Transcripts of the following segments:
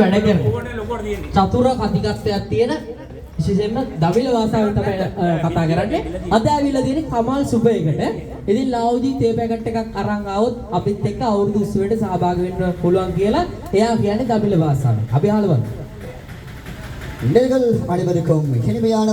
වැඩ කරන චතුර කතිකත්වයක් තියෙන විශේෂයෙන්ම දවිල වාසාවෙන් තමයි කතා කරන්නේ. අද ඇවිල්ලා තියෙන්නේ කමල් සුබේකට. ඉතින් ලාවුජී තේ පැකට් එකක් අරන් ආවොත් අපිත් එක්ක අවුරුදු උත්සවයට සහභාගී වෙන්න පුළුවන් කියලා එයා කියන්නේ දවිල වාසාවෙන්. අපි අහලවන්න. நேர்கள் அனைவருக்கும் இனிமையான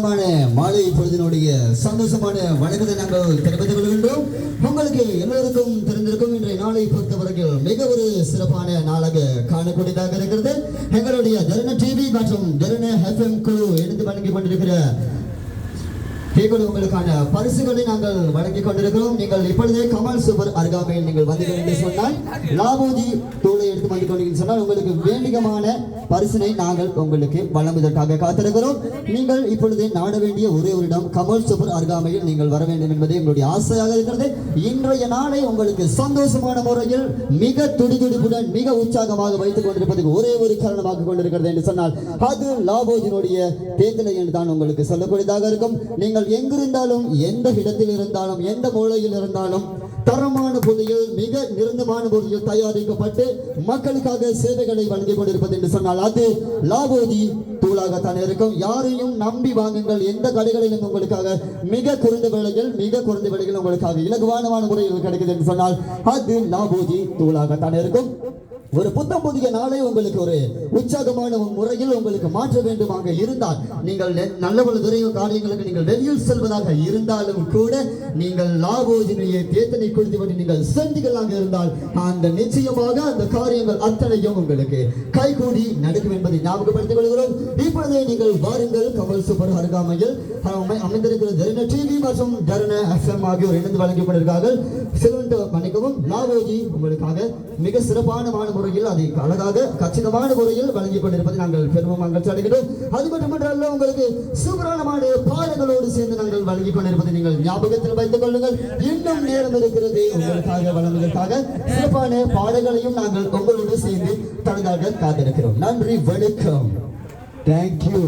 மாலை பொழுதினுடைய சந்தோஷமான வணக்கத்தை நாங்கள் தெரிவித்துக் கொள்கின்றோம். உங்களுக்கு எல்லோருக்கும் தெரிந்திருக்கும் இன்றைய நாளை பொறுத்தவரையில் மிக ஒரு சிறப்பான நாளாக காணக்கூடியதாக இருக்கிறது. எங்களுடைய தருண டிவி மற்றும் தருண FM குழு இணைந்து வழங்கி கொண்டிருக்கிற உங்களுக்கான பரிசுகளை நாங்கள் வழங்கிக் கொண்டிருக்கிறோம். நீங்கள் இப்பொழுதே கமல் சூப்பர் அருகாமையில் நீங்கள் வந்தீர்கள் என்று சொன்னால் லாபோஜி தூளை எடுத்து வந்து கொண்டீர்கள் சொன்னால் உங்களுக்கு வேண்டியமான பரிசினை நாங்கள் உங்களுக்கு வழங்குவதற்காக காத்திருக்கிறோம். நீங்கள் இப்பொழுதே நாட வேண்டிய ஒரே ஒரு இடம் கமல் சூப்பர் அருகாமையில் நீங்கள் வர வேண்டும் என்பது எங்களுடைய ஆசையாக இருக்கிறது. இன்றைய நாளை உங்களுக்கு சந்தோஷமான முறையில் மிக துடிதுடிப்புடன் மிக உற்சாகமாக வைத்துக் கொண்டிருப்பதற்கு ஒரே ஒரு காரணமாக கொண்டிருக்கிறது என்று சொன்னால் அது லாபோஜினுடைய தேர்தலை என்று தான் உங்களுக்கு சொல்லக்கூடியதாக இருக்கும். நீங்கள் எங்கிருந்தாலும் எந்த இடத்தில் இருந்தாலும் எந்த மூலையில் இருந்தாலும் தரமான பொருளில் மிக நிரந்தரமான பொருளில் தயாரிக்கப்பட்டு மக்களுக்காக சேவைகளை வழங்கிக் கொண்டிருப்பது என்று சொன்னால் அது லாபோஜி தூளாகத்தான் இருக்கும். யாரையும் நம்பி வாங்குங்கள். எந்த கடைகளிலும் உங்களுக்காக மிக குறைந்த விலையில் உங்களுக்காக இலகுவான முறையில் கிடைக்குது என்று சொன்னால் அது லாபோஜி தூளாகத்தான் இருக்கும். ஒரு புத்தம் புதிய நாளை உங்களுக்கு ஒரு உற்சாகமான முறையில் உங்களுக்கு மாற்ற வேண்டுமாக இருந்தால் நீங்கள் நல்ல துறை காரியங்களுக்கு நீங்கள் வெளியில் செல்வதாக இருந்தாலும் கூட நீங்கள் லாபோஜினுடைய தேத்தனை கொடுத்து நீங்கள் சென்றுகளாக இருந்தால் அந்த நிச்சயமாக அந்த காரியங்கள் அத்தனையும் உங்களுக்கு கைகூடி நடக்கும் என்பதை ஞாபகப்படுத்திக் கொள்கிறோம். இப்பொழுதே நீங்கள் வாருங்கள் கமல் சூப்பர் அருகாமையில் அமைந்திருக்கிற தருண டிவி மற்றும் தருண FM ஆகியோர் இணைந்து வழங்கிக் கொண்டிருக்கார்கள். மன்னிக்கவும் லாபோஜி உங்களுக்காக மிக சிறப்பான முறையில் அதை அழகாக கச்சிதமான முறையில் வழங்கிக் கொண்டிருப்பதை நாங்கள் பெருமை மகிழ்ச்சி அடைகிறோம். அது மட்டுமன்றல்ல உங்களுக்கு சூப்பரான பாடங்களோடு சேர்ந்து நாங்கள் வழங்கிக் கொண்டிருப்பதை நீங்கள் ஞாபகத்தில் வைத்துக் கொள்ளுங்கள். இன்னும் நேரம் இருக்கிறது உங்களுக்காக வழங்குவதற்காக சிறப்பான பாடங்களையும் நாங்கள் உங்களோடு சேர்ந்து தனதாக காத்திருக்கிறோம். நன்றி, வணக்கம். தேங்க்யூ.